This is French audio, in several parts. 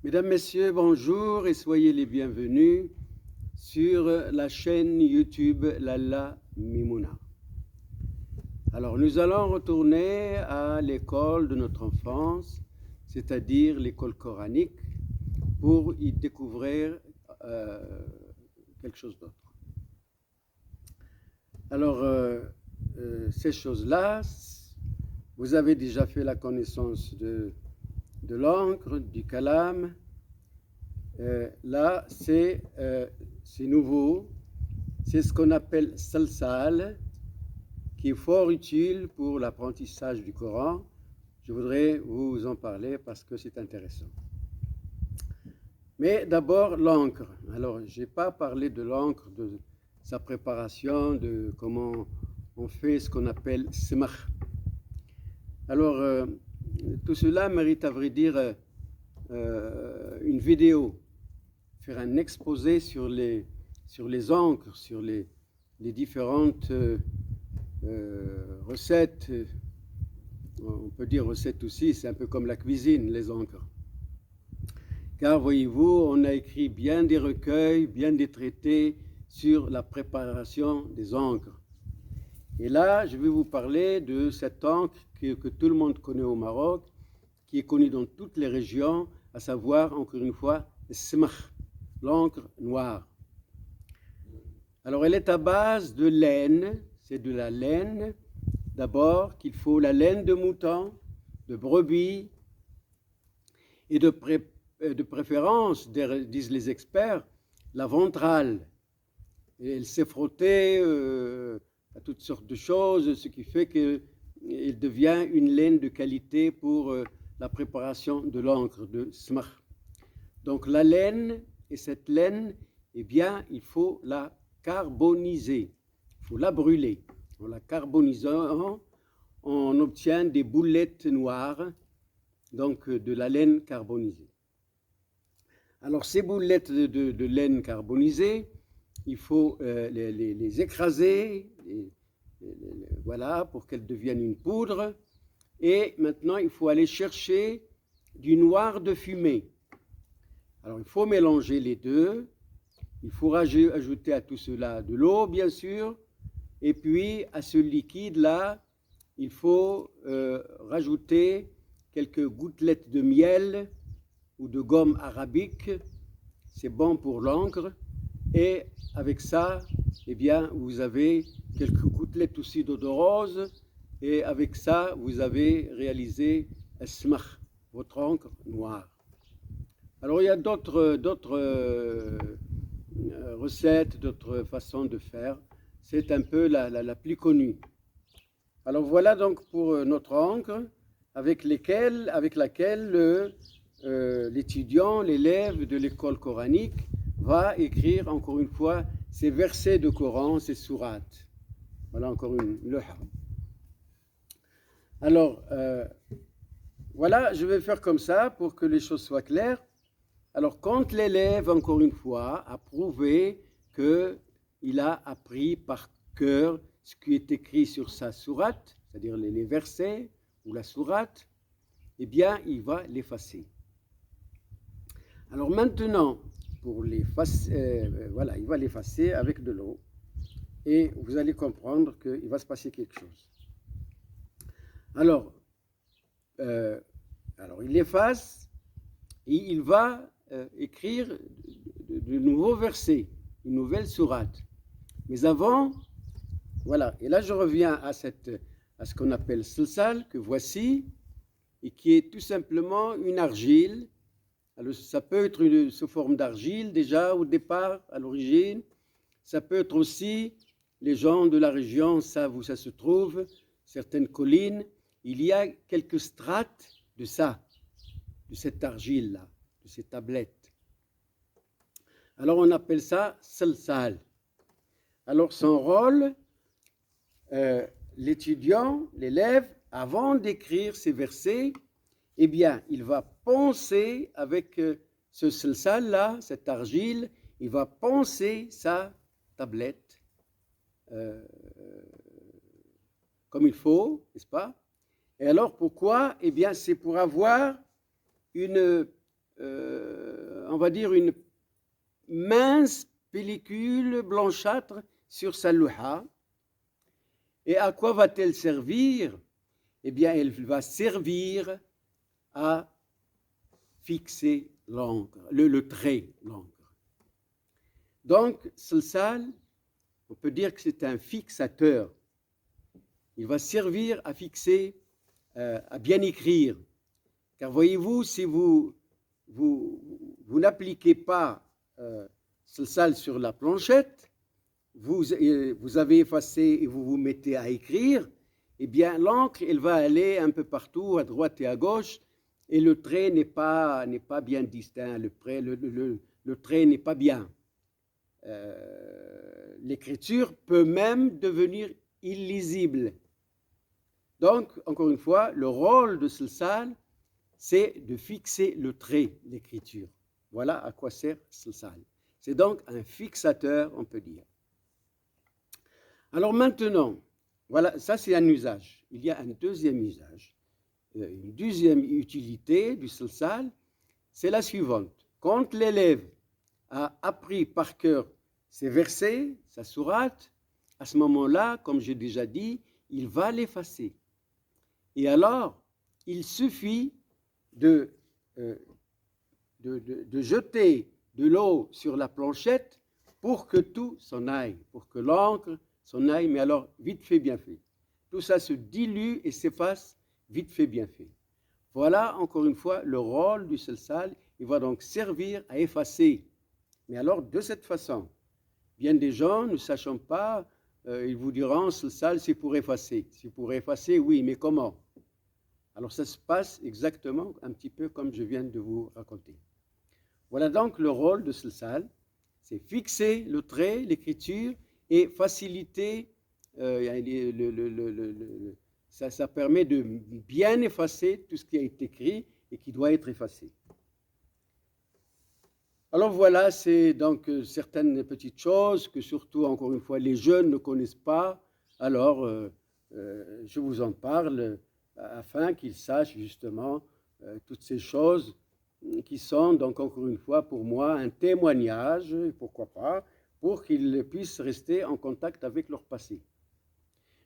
Mesdames, Messieurs, bonjour et soyez les bienvenus sur la chaîne YouTube Lalla Mimouna. Alors, nous allons retourner à l'école de notre enfance, c'est-à-dire l'école coranique, pour y découvrir quelque chose d'autre. Alors, ces choses-là, vous avez déjà fait la connaissance de l'encre, du kalam. Là, c'est nouveau. C'est ce qu'on appelle salsal, qui est fort utile pour l'apprentissage du Coran. Je voudrais vous en parler parce que c'est intéressant. Mais d'abord, l'encre. Alors, je n'ai pas parlé de l'encre, de sa préparation, de comment on fait ce qu'on appelle semach. Alors, tout cela mérite, à vrai dire, une vidéo, faire un exposé sur les encres, sur les différentes recettes. On peut dire recettes aussi, c'est un peu comme la cuisine, les encres. Car voyez-vous, on a écrit bien des recueils, bien des traités sur la préparation des encres. Et là, je vais vous parler de cette encre que tout le monde connaît au Maroc, qui est connue dans toutes les régions, à savoir, encore une fois, semach, l'encre noire. Alors, elle est à base de laine, c'est de la laine, d'abord, qu'il faut la laine de mouton, de brebis, et de préférence, disent les experts, la ventrale. Et elle s'est frottée à toutes sortes de choses, ce qui fait qu'il devient une laine de qualité pour la préparation de l'encre de semach. Donc la laine, et cette laine, eh bien, il faut la carboniser, il faut la brûler. En la carbonisant, on obtient des boulettes noires, donc de la laine carbonisée. Alors ces boulettes de laine carbonisée, il faut les écraser, voilà, pour qu'elles deviennent une poudre. Et maintenant, il faut aller chercher du noir de fumée. Alors, il faut mélanger les deux. Il faut ajouter à tout cela de l'eau, bien sûr. Et puis, à ce liquide-là, il faut rajouter quelques gouttelettes de miel ou de gomme arabique. C'est bon pour l'encre. Et avec ça, eh bien, vous avez quelques gouttelettes aussi d'eau de rose. Et avec ça, vous avez réalisé semach, votre encre noire. Alors, il y a d'autres recettes, d'autres façons de faire. C'est un peu la plus connue. Alors, voilà donc pour notre encre avec laquelle l'étudiant, l'élève de l'école coranique va écrire, encore une fois, ses versets de Coran, ses sourates. Voilà encore une leha. Alors, voilà, je vais faire comme ça pour que les choses soient claires. Alors, quand l'élève, encore une fois, a prouvé qu'il a appris par cœur ce qui est écrit sur sa sourate, c'est-à-dire les versets ou la sourate, eh bien, il va l'effacer. Alors maintenant, pour l'effacer, voilà, il va l'effacer avec de l'eau et vous allez comprendre qu'il va se passer quelque chose. Alors il efface et il va écrire de nouveaux versets, une nouvelle sourate. Mais avant, voilà, et là je reviens à ce qu'on appelle salsal, que voici, et qui est tout simplement une argile. Alors, ça peut être sous forme d'argile déjà au départ, à l'origine. Ça peut être aussi, les gens de la région savent où ça se trouve, certaines collines, il y a quelques strates de ça, de cette argile-là, de ces tablettes. Alors on appelle ça salsal. Alors son rôle, l'étudiant, l'élève, avant d'écrire ces versets, eh bien, il va poncer avec ce salsal-là, cette argile, il va poncer sa tablette comme il faut, n'est-ce pas? Et alors pourquoi? Eh bien, c'est pour avoir une on va dire, une mince pellicule blanchâtre sur sa louha. Et à quoi va-t-elle servir? Eh bien, elle va servir à fixer l'encre, le trait, l'encre. Donc, salsal, on peut dire que c'est un fixateur. Il va servir à fixer, à bien écrire. Car voyez-vous, si vous n'appliquez pas salsal sur la planchette, vous avez effacé et vous vous mettez à écrire, eh bien l'encre, elle va aller un peu partout, à droite et à gauche, et le trait n'est pas bien distinct, le trait n'est pas bien. L'écriture peut même devenir illisible. Donc, encore une fois, le rôle de salsal, c'est de fixer le trait, l'écriture. Voilà à quoi sert salsal. C'est donc un fixateur, on peut dire. Alors maintenant, voilà, ça c'est un usage. Il y a un deuxième usage. Une deuxième utilité du salsal, c'est la suivante. Quand l'élève a appris par cœur ses versets, sa sourate, à ce moment-là, comme j'ai déjà dit, il va l'effacer. Et alors, il suffit de jeter de l'eau sur la planchette pour que tout s'en aille, pour que l'encre s'en aille, mais alors vite fait, bien fait. Tout ça se dilue et s'efface, vite fait, bien fait. Voilà encore une fois le rôle du salsal. Il va donc servir à effacer. Mais alors de cette façon, bien des gens ne sachant pas, ils vous diront salsal c'est pour effacer. C'est pour effacer, oui, mais comment? Alors ça se passe exactement un petit peu comme je viens de vous raconter. Voilà donc le rôle de salsal, c'est fixer le trait, l'écriture et faciliter, ça permet de bien effacer tout ce qui a été écrit et qui doit être effacé. Alors voilà, c'est donc certaines petites choses que surtout, encore une fois, les jeunes ne connaissent pas. Alors, je vous en parle afin qu'ils sachent justement toutes ces choses qui sont donc encore une fois pour moi un témoignage, pourquoi pas, pour qu'ils puissent rester en contact avec leur passé.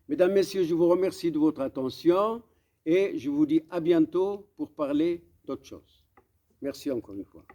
Mesdames, Messieurs, je vous remercie de votre attention et je vous dis à bientôt pour parler d'autres choses. Merci encore une fois.